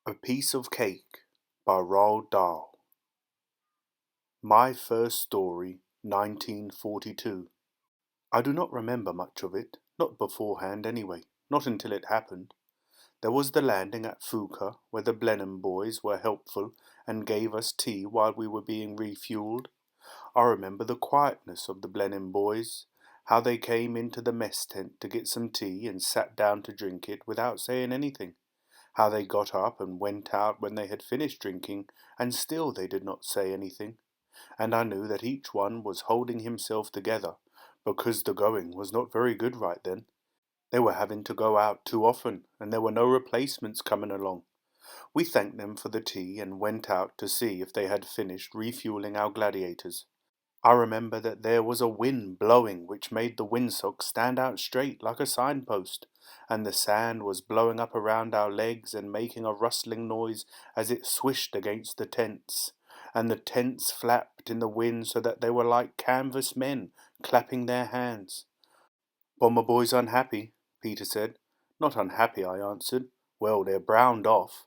A Piece of Cake by Roald Dahl. My First Story, 1942. I do not remember much of it, not beforehand anyway, not until it happened. There was the landing at Fuka, where the Blenheim boys were helpful and gave us tea while we were being refueled. I remember the quietness of the Blenheim boys, how they came into the mess tent to get some tea and sat down to drink it without saying anything. How they got up and went out when they had finished drinking, and still they did not say anything, and I knew that each one was holding himself together, because the going was not very good right then. They were having to go out too often, and there were no replacements coming along. We thanked them for the tea and went out to see if they had finished refueling our gladiators. I remember that there was a wind blowing which made the windsock stand out straight like a signpost, and the sand was blowing up around our legs and making a rustling noise as it swished against the tents, and the tents flapped in the wind so that they were like canvas men clapping their hands. "Bomber boys unhappy?" Peter said. "Not unhappy," I answered. "Well, they're browned off."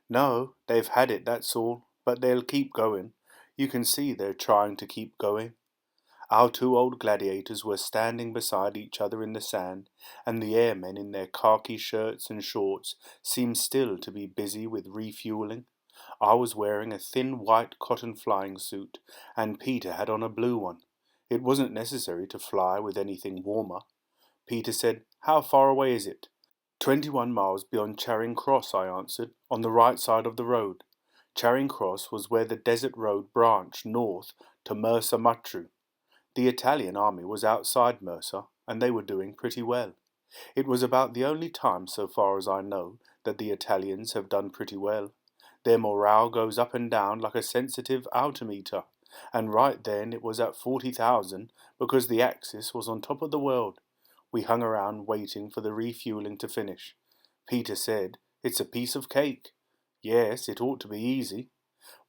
"No, they've had it, that's all, but they'll keep going. You can see they're trying to keep going." Our two old gladiators were standing beside each other in the sand, and the airmen in their khaki shirts and shorts seemed still to be busy with refueling. I was wearing a thin white cotton flying suit, and Peter had on a blue one. It wasn't necessary to fly with anything warmer. Peter said, "How far away is it?" 21 miles beyond Charing Cross," I answered, "on the right side of the road." Charing Cross was where the desert road branched north to Mersa Matruh. The Italian army was outside Mersa, and they were doing pretty well. It was about the only time, so far as I know, that the Italians have done pretty well. Their morale goes up and down like a sensitive altimeter, and right then it was at 40,000 because the Axis was on top of the world. We hung around waiting for the refueling to finish. Peter said, "It's a piece of cake." Yes, it ought to be easy.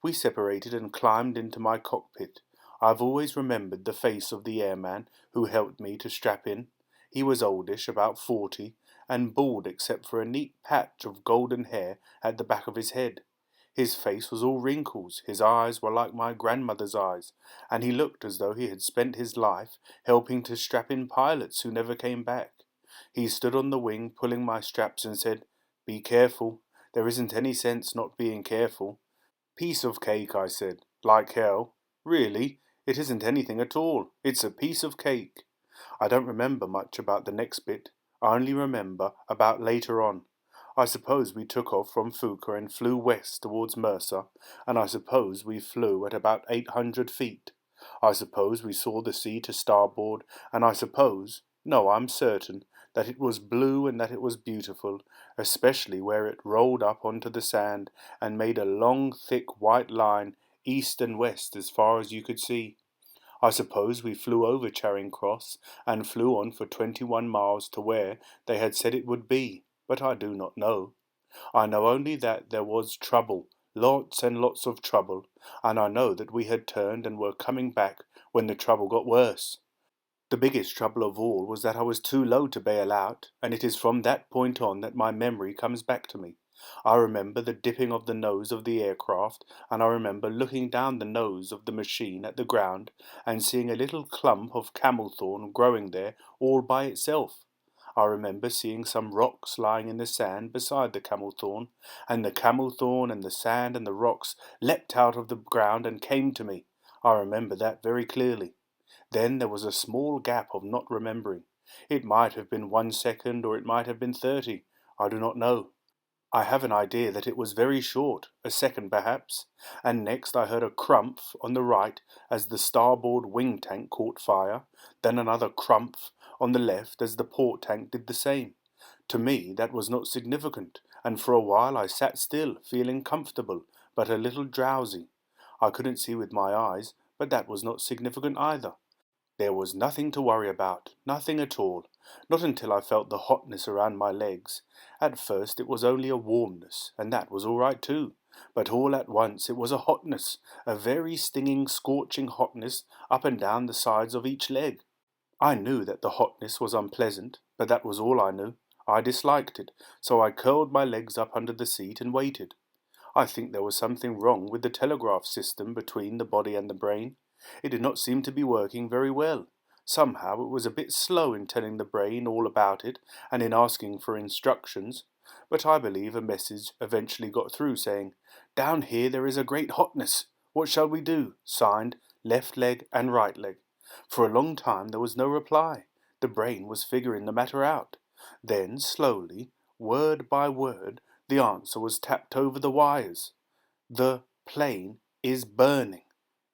We separated and climbed into my cockpit. I've always remembered the face of the airman who helped me to strap in. He was oldish, about 40, and bald except for a neat patch of golden hair at the back of his head. His face was all wrinkles, his eyes were like my grandmother's eyes, and he looked as though he had spent his life helping to strap in pilots who never came back. He stood on the wing pulling my straps and said, "Be careful. There isn't any sense not being careful." "Piece of cake," I said. "Like hell." "Really? It isn't anything at all. It's a piece of cake." I don't remember much about the next bit. I only remember about later on. I suppose we took off from Fuka and flew west towards Mersa, and I suppose we flew at about 800 feet. I suppose we saw the sea to starboard, and I suppose, no, I'm certain, that it was blue and that it was beautiful, especially where it rolled up onto the sand and made a long, thick white line east and west as far as you could see. I suppose we flew over Charing Cross and flew on for 21 miles to where they had said it would be, but I do not know. I know only that there was trouble, lots and lots of trouble, and I know that we had turned and were coming back when the trouble got worse. The biggest trouble of all was that I was too low to bail out, and it is from that point on that my memory comes back to me. I remember the dipping of the nose of the aircraft, and I remember looking down the nose of the machine at the ground and seeing a little clump of camel thorn growing there all by itself. I remember seeing some rocks lying in the sand beside the camel thorn, and the camel thorn and the sand and the rocks leapt out of the ground and came to me. I remember that very clearly. Then there was a small gap of not remembering. It might have been 1 second, or it might have been 30. I do not know. I have an idea that it was very short, a second perhaps, and next I heard a crumph on the right as the starboard wing tank caught fire, then another crumph on the left as the port tank did the same. To me that was not significant, and for a while I sat still, feeling comfortable, but a little drowsy. I couldn't see with my eyes, but that was not significant either. There was nothing to worry about, nothing at all, not until I felt the hotness around my legs. At first it was only a warmness, and that was all right too, but all at once it was a hotness, a very stinging, scorching hotness up and down the sides of each leg. I knew that the hotness was unpleasant, but that was all I knew. I disliked it, so I curled my legs up under the seat and waited. I think there was something wrong with the telegraph system between the body and the brain. It did not seem to be working very well. Somehow it was a bit slow in telling the brain all about it and in asking for instructions. But I believe a message eventually got through saying, "Down here there is a great hotness. What shall we do?" Signed, left leg and right leg. For a long time there was no reply. The brain was figuring the matter out. Then, slowly, word by word, the answer was tapped over the wires. "The plane is burning.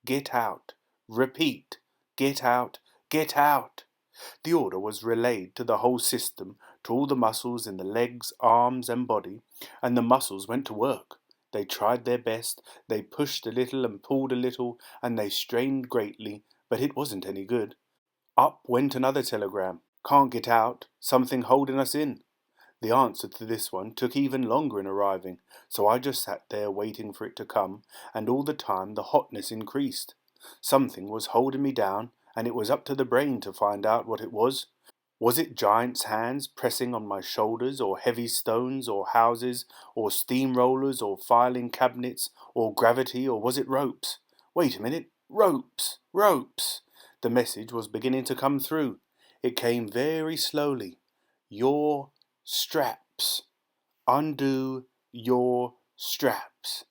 Get out. Repeat. Get out. Get out." The order was relayed to the whole system, to all the muscles in the legs, arms, and body, and the muscles went to work. They tried their best, they pushed a little and pulled a little, and they strained greatly, but it wasn't any good. Up went another telegram. "Can't get out. Something holding us in." The answer to this one took even longer in arriving, so I just sat there waiting for it to come, and all the time the hotness increased. Something was holding me down, and it was up to the brain to find out what it was. Was it giants' hands pressing on my shoulders, or heavy stones, or houses, or steamrollers, or filing cabinets, or gravity, or was it ropes? Wait a minute. Ropes! Ropes! The message was beginning to come through. It came very slowly. "Your straps. Undo your straps."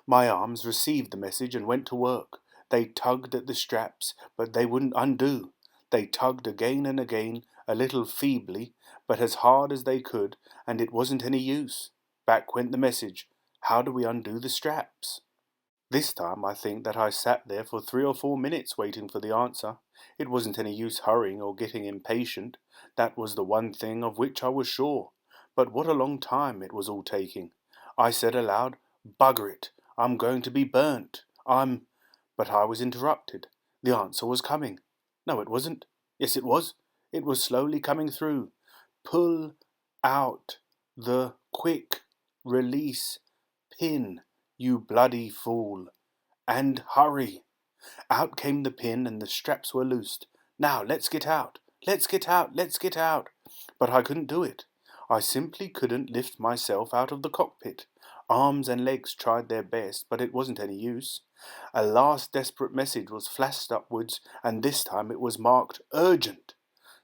My arms received the message and went to work. They tugged at the straps, but they wouldn't undo. They tugged again and again, a little feebly, but as hard as they could, and it wasn't any use. Back went the message. "How do we undo the straps?" This time I think that I sat there for 3 or 4 minutes waiting for the answer. It wasn't any use hurrying or getting impatient. That was the one thing of which I was sure. But what a long time it was all taking. I said aloud, "Bugger it, I'm going to be burnt. But I was interrupted. The answer was coming. No, it wasn't. Yes, it was. It was slowly coming through. "Pull out the quick release pin, you bloody fool. And hurry." Out came the pin and the straps were loosed. "Now, let's get out. Let's get out. Let's get out." But I couldn't do it. I simply couldn't lift myself out of the cockpit. Arms and legs tried their best, but it wasn't any use. A last desperate message was flashed upwards, and this time it was marked "Urgent."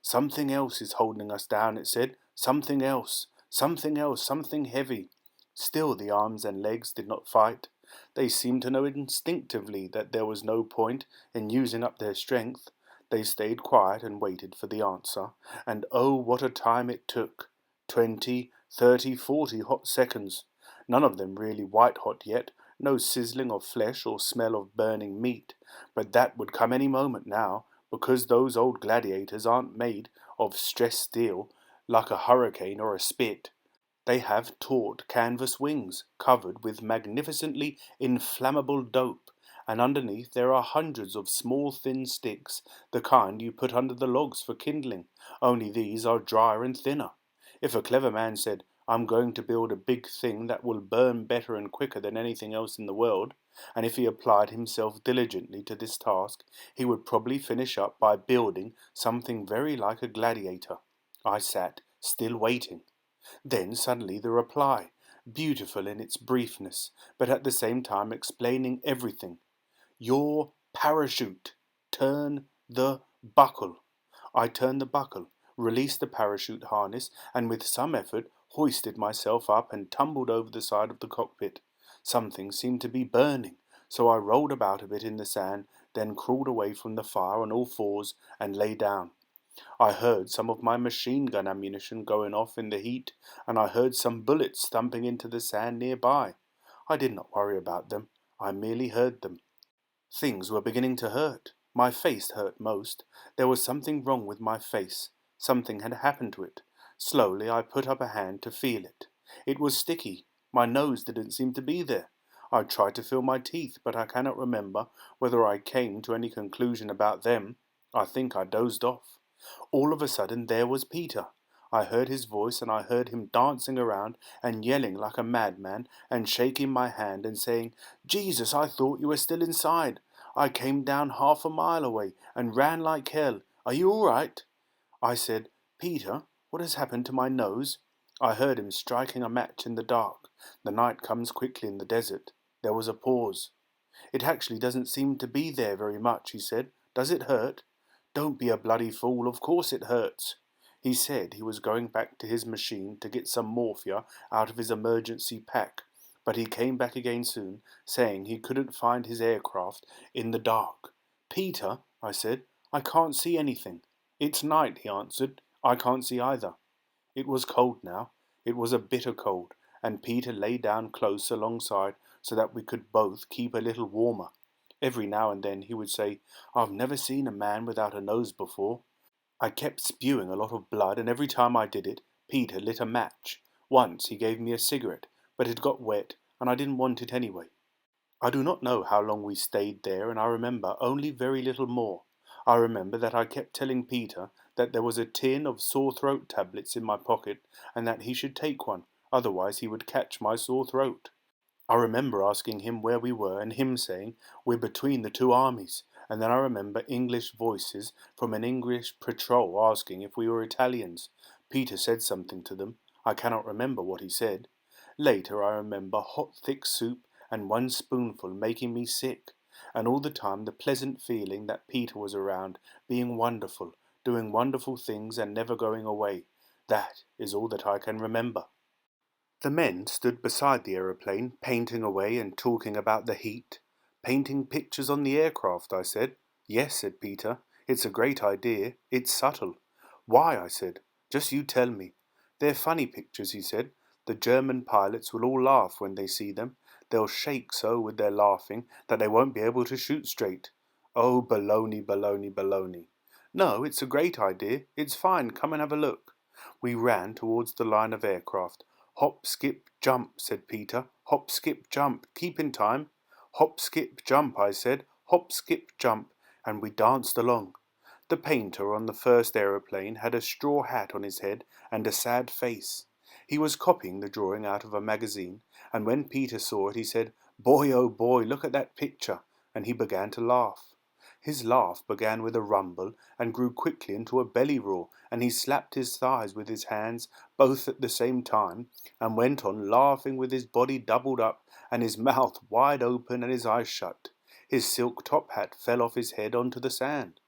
"Something else is holding us down," it said. "Something else. Something else. Something heavy." Still the arms and legs did not fight. They seemed to know instinctively that there was no point in using up their strength. They stayed quiet and waited for the answer, and oh, what a time it took! 20, 30, 40 hot seconds. None of them really white hot yet, no sizzling of flesh or smell of burning meat, but that would come any moment now, because those old gladiators aren't made of stressed steel like a hurricane or a spit. They have taut canvas wings, covered with magnificently inflammable dope, and underneath there are hundreds of small thin sticks, the kind you put under the logs for kindling, only these are drier and thinner. If a clever man said, "I'm going to build a big thing that will burn better and quicker than anything else in the world," and if he applied himself diligently to this task, he would probably finish up by building something very like a gladiator. I sat, still waiting. Then suddenly the reply, beautiful in its briefness, but at the same time explaining everything. "Your parachute. Turn the buckle." I turned the buckle, released the parachute harness, and with some effort hoisted myself up and tumbled over the side of the cockpit. Something seemed to be burning, so I rolled about a bit in the sand, then crawled away from the fire on all fours and lay down. I heard some of my machine gun ammunition going off in the heat, and I heard some bullets thumping into the sand nearby. I did not worry about them. I merely heard them. Things were beginning to hurt. My face hurt most. There was something wrong with my face. Something had happened to it. Slowly I put up a hand to feel it. It was sticky. My nose didn't seem to be there. I tried to feel my teeth, but I cannot remember whether I came to any conclusion about them. I think I dozed off. All of a sudden there was Peter. I heard his voice, and I heard him dancing around and yelling like a madman and shaking my hand and saying, "Jesus, I thought you were still inside. I came down 1/2 mile away and ran like hell. Are you all right?" I said, "Peter, what has happened to my nose?" I heard him striking a match in the dark. The night comes quickly in the desert. There was a pause. It actually doesn't seem to be there very much, he said. Does it hurt? Don't be a bloody fool, of course it hurts. He said he was going back to his machine to get some morphia out of his emergency pack, but he came back again soon, saying he couldn't find his aircraft in the dark. Peter, I said, I can't see anything. It's night, he answered. I can't see either. It was cold now. It was a bitter cold, and Peter lay down close alongside so that we could both keep a little warmer. Every now and then he would say, I've never seen a man without a nose before. I kept spewing a lot of blood, and every time I did it, Peter lit a match. Once he gave me a cigarette, but it got wet, and I didn't want it anyway. I do not know how long we stayed there, and I remember only very little more. I remember that I kept telling Peter that there was a tin of sore throat tablets in my pocket, and that he should take one, otherwise he would catch my sore throat. I remember asking him where we were, and him saying, we're between the two armies, and then I remember English voices from an English patrol asking if we were Italians. Peter said something to them. I cannot remember what he said. Later I remember hot thick soup and one spoonful making me sick, and all the time the pleasant feeling that Peter was around, being wonderful, doing wonderful things and never going away. That is all that I can remember. The men stood beside the aeroplane, painting away and talking about the heat. Painting pictures on the aircraft, I said. Yes, said Peter. It's a great idea. It's subtle. Why, I said. Just you tell me. They're funny pictures, he said. The German pilots will all laugh when they see them. They'll shake so with their laughing that they won't be able to shoot straight. Oh, baloney, baloney, baloney. No, it's a great idea. It's fine. Come and have a look. We ran towards the line of aircraft. Hop, skip, jump, said Peter. Hop, skip, jump. Keep in time. Hop, skip, jump, I said. Hop, skip, jump. And we danced along. The painter on the first aeroplane had a straw hat on his head and a sad face. He was copying the drawing out of a magazine, and when Peter saw it he said, Boy, oh boy, look at that picture, and he began to laugh. His laugh began with a rumble and grew quickly into a belly roar, and he slapped his thighs with his hands both at the same time, and went on laughing with his body doubled up and his mouth wide open and his eyes shut. His silk top hat fell off his head onto the sand.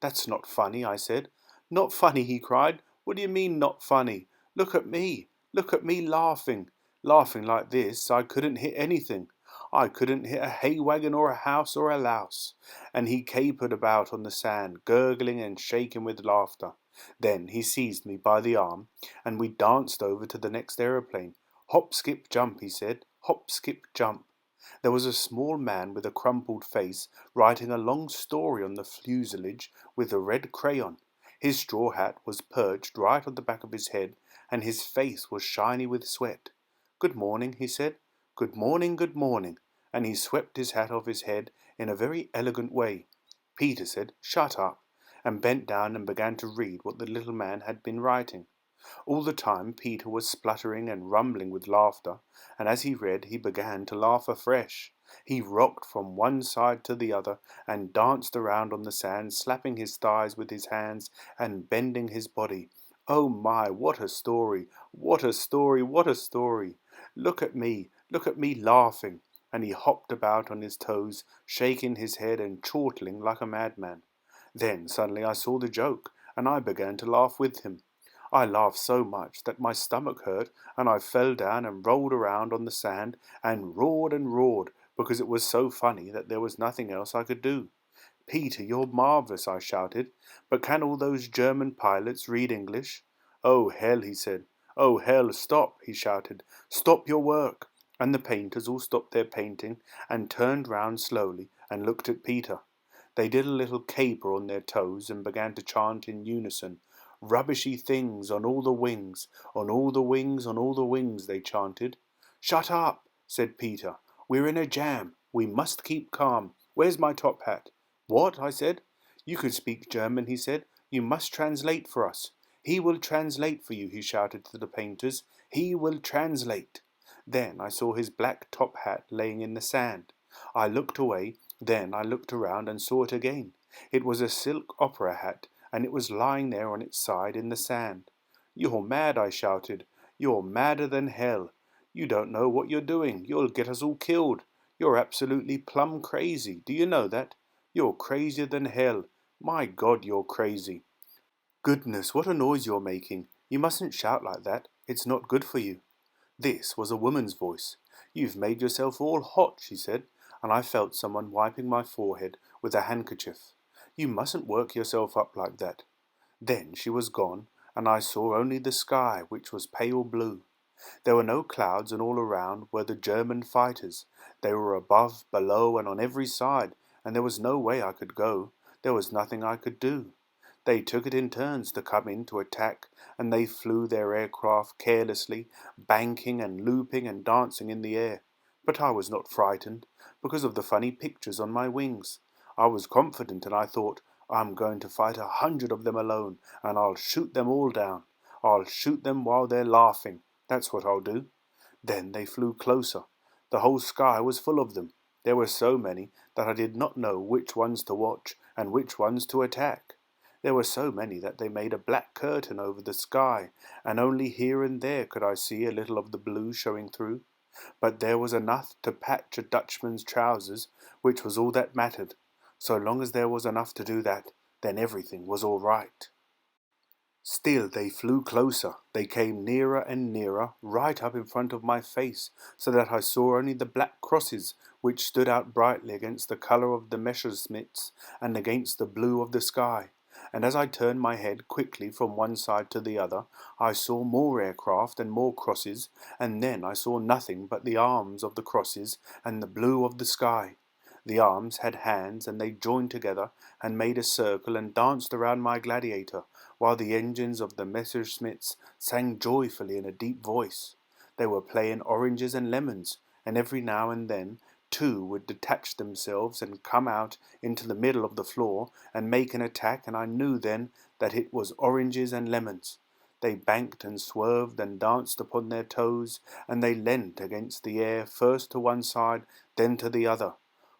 That's not funny, I said. Not funny, he cried. What do you mean, not funny? Look at me. Look at me laughing. Laughing like this, I couldn't hit anything. I couldn't hit a hay wagon or a house or a louse. And he capered about on the sand, gurgling and shaking with laughter. Then he seized me by the arm, and we danced over to the next aeroplane. Hop, skip, jump, he said. Hop, skip, jump. There was a small man with a crumpled face writing a long story on the fuselage with a red crayon. His straw hat was perched right on the back of his head, and his face was shiny with sweat. Good morning, he said. Good morning, and he swept his hat off his head in a very elegant way. Peter said, Shut up, and bent down and began to read what the little man had been writing. All the time Peter was spluttering and rumbling with laughter, and as he read he began to laugh afresh. He rocked from one side to the other and danced around on the sand, slapping his thighs with his hands and bending his body. Oh my, what a story! What a story! What a story! Look at me laughing! And he hopped about on his toes, shaking his head and chortling like a madman. Then suddenly I saw the joke, and I began to laugh with him. I laughed so much that my stomach hurt, and I fell down and rolled around on the sand and roared because it was so funny that there was nothing else I could do. Peter, you're marvellous, I shouted. But can all those German pilots read English? Oh, hell, he said. Oh, hell, stop, he shouted. Stop your work. And the painters all stopped their painting and turned round slowly and looked at Peter. They did a little caper on their toes and began to chant in unison. Rubbishy things on all the wings, on all the wings, on all the wings, they chanted. Shut up, said Peter. We're in a jam. We must keep calm. Where's my top hat? What? I said. You can speak German, he said. You must translate for us. He will translate for you, he shouted to the painters. He will translate. Then I saw his black top hat laying in the sand. I looked away, then I looked around and saw it again. It was a silk opera hat, and it was lying there on its side in the sand. You're mad, I shouted. You're madder than hell. You don't know what you're doing. You'll get us all killed. You're absolutely plumb crazy. Do you know that? You're crazier than hell. My God, you're crazy. Goodness, what a noise you're making. You mustn't shout like that. It's not good for you. This was a woman's voice. You've made yourself all hot, she said, and I felt someone wiping my forehead with a handkerchief. You mustn't work yourself up like that. Then she was gone, and I saw only the sky, which was pale blue. There were no clouds, and all around were the German fighters. They were above, below, and on every side, and there was no way I could go. There was nothing I could do. They took it in turns to come in to attack, and they flew their aircraft carelessly, banking and looping and dancing in the air. But I was not frightened, because of the funny pictures on my wings. I was confident, and I thought, I'm going to fight 100 of them alone, and I'll shoot them all down. I'll shoot them while they're laughing. That's what I'll do. Then they flew closer. The whole sky was full of them. There were so many that I did not know which ones to watch and which ones to attack. There were so many that they made a black curtain over the sky, and only here and there could I see a little of the blue showing through. But there was enough to patch a Dutchman's trousers, which was all that mattered. So long as there was enough to do that, then everything was all right. Still they flew closer. They came nearer and nearer, right up in front of my face, so that I saw only the black crosses, which stood out brightly against the colour of the Messerschmitts and against the blue of the sky. And as I turned my head quickly from one side to the other, I saw more aircraft and more crosses, and then I saw nothing but the arms of the crosses and the blue of the sky. The arms had hands, and they joined together and made a circle and danced around my gladiator, while the engines of the Messerschmitts sang joyfully in a deep voice. They were playing oranges and lemons, and every now and then two would detach themselves and come out into the middle of the floor and make an attack, and I knew then that it was oranges and lemons. They banked and swerved and danced upon their toes, and they leant against the air, first to one side, then to the other.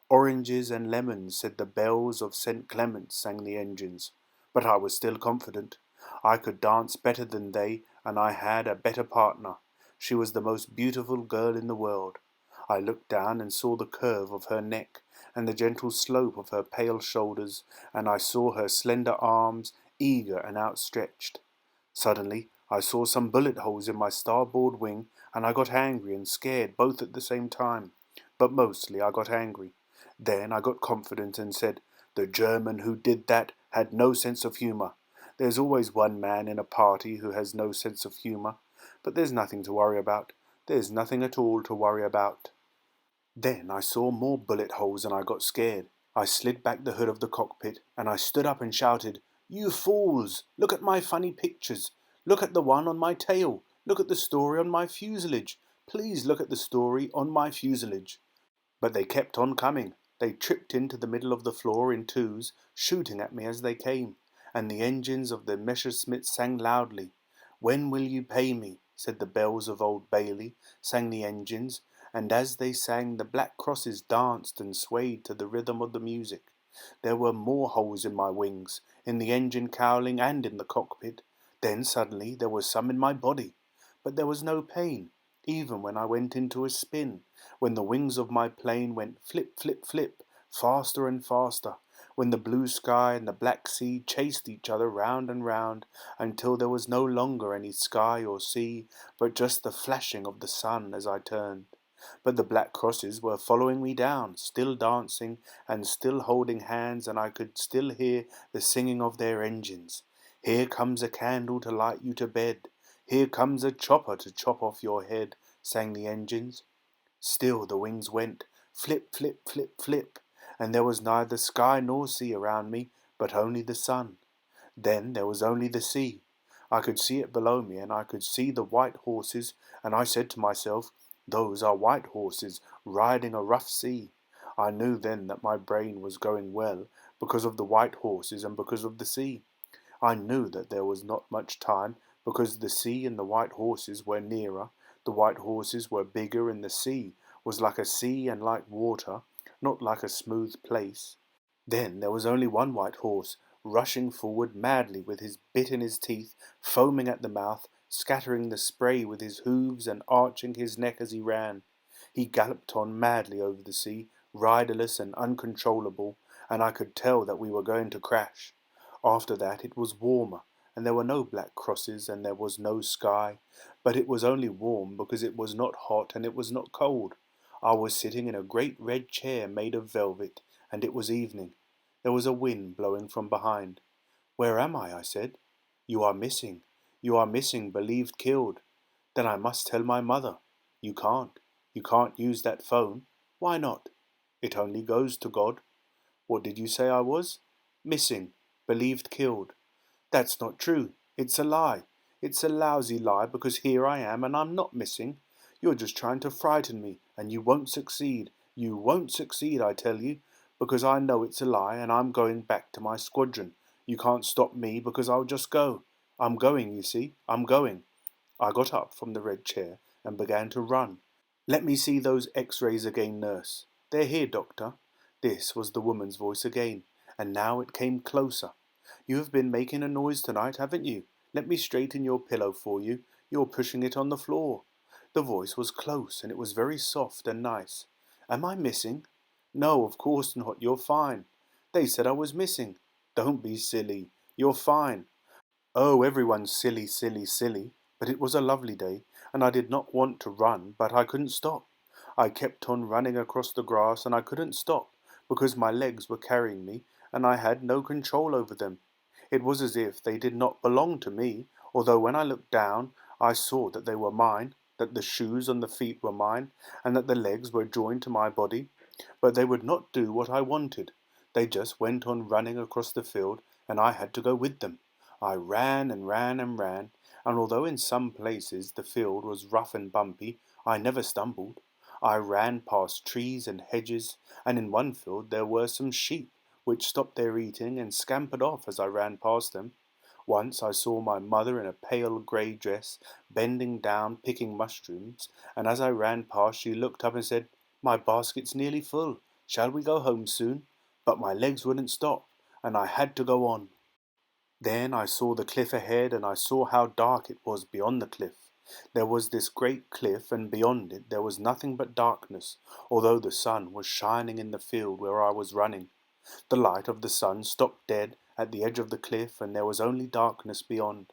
Oranges and lemons, said the bells of St. Clement's, sang the engines. But I was still confident. I could dance better than they, and I had a better partner. She was the most beautiful girl in the world. I looked down and saw the curve of her neck, and the gentle slope of her pale shoulders, and I saw her slender arms, eager and outstretched. Suddenly I saw some bullet holes in my starboard wing, and I got angry and scared both at the same time. But mostly I got angry. Then I got confident and said, the German who did that had no sense of humour. There's always one man in a party who has no sense of humour. But there's nothing to worry about. There's nothing at all to worry about. Then I saw more bullet holes and I got scared. I slid back the hood of the cockpit and I stood up and shouted, You fools! Look at my funny pictures. Look at the one on my tail. Look at the story on my fuselage. Please look at the story on my fuselage. But they kept on coming. They tripped into the middle of the floor in twos, shooting at me as they came, and the engines of the Messerschmitts sang loudly. When will you pay me? Said the bells of Old Bailey, sang the engines, and as they sang the black crosses danced and swayed to the rhythm of the music. There were more holes in my wings, in the engine cowling and in the cockpit. Then suddenly there was some in my body, but there was no pain, even when I went into a spin, when the wings of my plane went flip, flip, flip, faster and faster, when the blue sky and the black sea chased each other round and round, until there was no longer any sky or sea, but just the flashing of the sun as I turned. But the black crosses were following me down, still dancing and still holding hands, and I could still hear the singing of their engines. Here comes a candle to light you to bed. Here comes a chopper to chop off your head, sang the engines. Still the wings went, flip, flip, flip, flip, and there was neither sky nor sea around me, but only the sun. Then there was only the sea. I could see it below me, and I could see the white horses, and I said to myself, those are white horses riding a rough sea. I knew then that my brain was going well, because of the white horses and because of the sea. I knew that there was not much time, because the sea and the white horses were nearer. The white horses were bigger, and the sea was like a sea and like water, not like a smooth place. Then there was only one white horse, rushing forward madly with his bit in his teeth, foaming at the mouth, scattering the spray with his hooves and arching his neck as he ran. He galloped on madly over the sea, riderless and uncontrollable, and I could tell that we were going to crash. After that it was warmer, and there were no black crosses, and there was no sky, but it was only warm because it was not hot and it was not cold. I was sitting in a great red chair made of velvet, and it was evening. There was a wind blowing from behind. "Where am I?" said. "You are missing. You are missing, believed killed." "Then I must tell my mother." "You can't. You can't use that phone." "Why not?" "It only goes to God." "What did you say I was?" "Missing, believed killed." "That's not true. It's a lie. It's a lousy lie because here I am and I'm not missing. You're just trying to frighten me, and you won't succeed. You won't succeed, I tell you, because I know it's a lie and I'm going back to my squadron. You can't stop me because I'll just go. I'm going, you see. I'm going." I got up from the red chair and began to run. "Let me see those X-rays again, nurse." "They're here, doctor." This was the woman's voice again, and now it came closer. "You have been making a noise tonight, haven't you? Let me straighten your pillow for you. You're pushing it on the floor." The voice was close, and it was very soft and nice. "Am I missing?" "No, of course not. You're fine." "They said I was missing." "Don't be silly. You're fine." Oh, everyone's silly, silly, silly. But it was a lovely day, and I did not want to run, but I couldn't stop. I kept on running across the grass, and I couldn't stop, because my legs were carrying me, and I had no control over them. It was as if they did not belong to me, although when I looked down, I saw that they were mine, that the shoes on the feet were mine, and that the legs were joined to my body. But they would not do what I wanted. They just went on running across the field, and I had to go with them. I ran and ran and ran, and although in some places the field was rough and bumpy, I never stumbled. I ran past trees and hedges, and in one field there were some sheep, which stopped their eating and scampered off as I ran past them. Once I saw my mother in a pale grey dress, bending down picking mushrooms, and as I ran past she looked up and said, "My basket's nearly full. Shall we go home soon?" But my legs wouldn't stop, and I had to go on. Then I saw the cliff ahead, and I saw how dark it was beyond the cliff. There was this great cliff, and beyond it there was nothing but darkness, although the sun was shining in the field where I was running. The light of the sun stopped dead at the edge of the cliff, and there was only darkness beyond.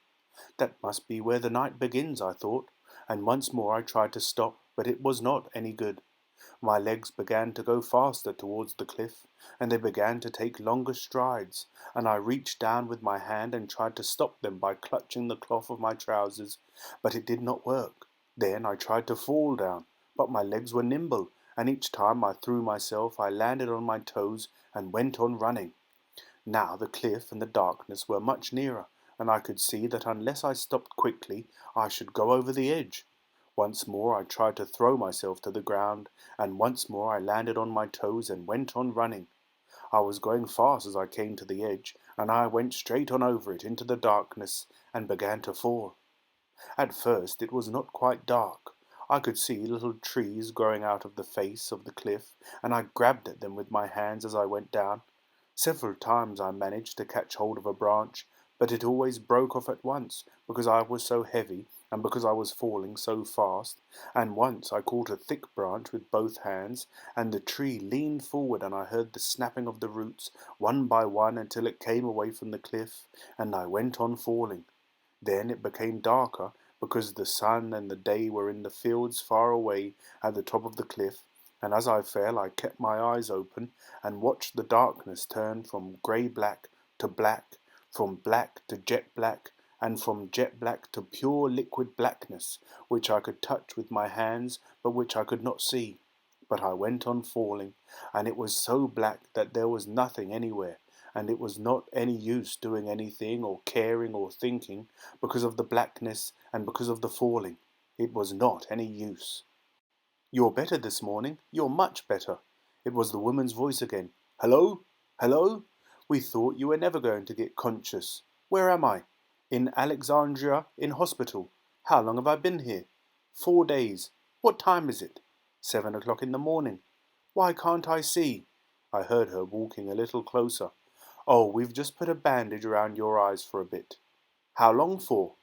That must be where the night begins, I thought, and once more I tried to stop, but it was not any good. My legs began to go faster towards the cliff, and they began to take longer strides, and I reached down with my hand and tried to stop them by clutching the cloth of my trousers, but it did not work. Then I tried to fall down, but my legs were nimble, and each time I threw myself I landed on my toes and went on running. Now the cliff and the darkness were much nearer, and I could see that unless I stopped quickly I should go over the edge. Once more I tried to throw myself to the ground, and once more I landed on my toes and went on running. I was going fast as I came to the edge, and I went straight on over it into the darkness and began to fall. At first it was not quite dark. I could see little trees growing out of the face of the cliff, and I grabbed at them with my hands as I went down. Several times I managed to catch hold of a branch, but it always broke off at once, because I was so heavy and because I was falling so fast, and once I caught a thick branch with both hands, and the tree leaned forward and I heard the snapping of the roots, one by one, until it came away from the cliff, and I went on falling. Then it became darker, because the sun and the day were in the fields far away at the top of the cliff, and as I fell I kept my eyes open and watched the darkness turn from grey-black to black, from black to jet black, and from jet black to pure liquid blackness, which I could touch with my hands, but which I could not see. But I went on falling, and it was so black that there was nothing anywhere, and it was not any use doing anything or caring or thinking, because of the blackness and because of the falling. It was not any use. "You're better this morning. You're much better." It was the woman's voice again. "Hello? Hello? We thought you were never going to get conscious. Where am I?" "In Alexandria, in hospital." "How long have I been here?" "4 days." "What time is it?" 7 o'clock in the morning." "Why can't I see?" I heard her walking a little closer. "Oh, we've just put a bandage around your eyes for a bit." "How long for?"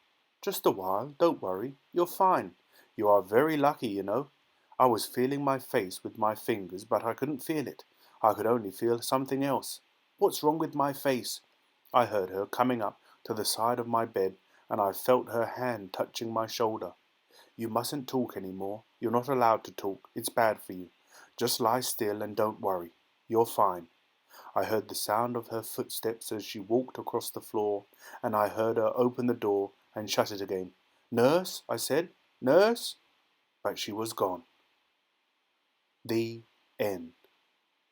Just a while, don't worry, you're fine. You are very lucky, you know. I was feeling my face with my fingers, but I couldn't feel it. I could only feel something else. What's wrong with my face? I heard her coming up to the side of my bed, and I felt her hand touching my shoulder. You mustn't talk any more. You're not allowed to talk. It's bad for you. Just lie still and don't worry. You're fine. I heard the sound of her footsteps as she walked across the floor, and I heard her open the door and shut it again. Nurse, I said. Nurse? But she was gone. The end.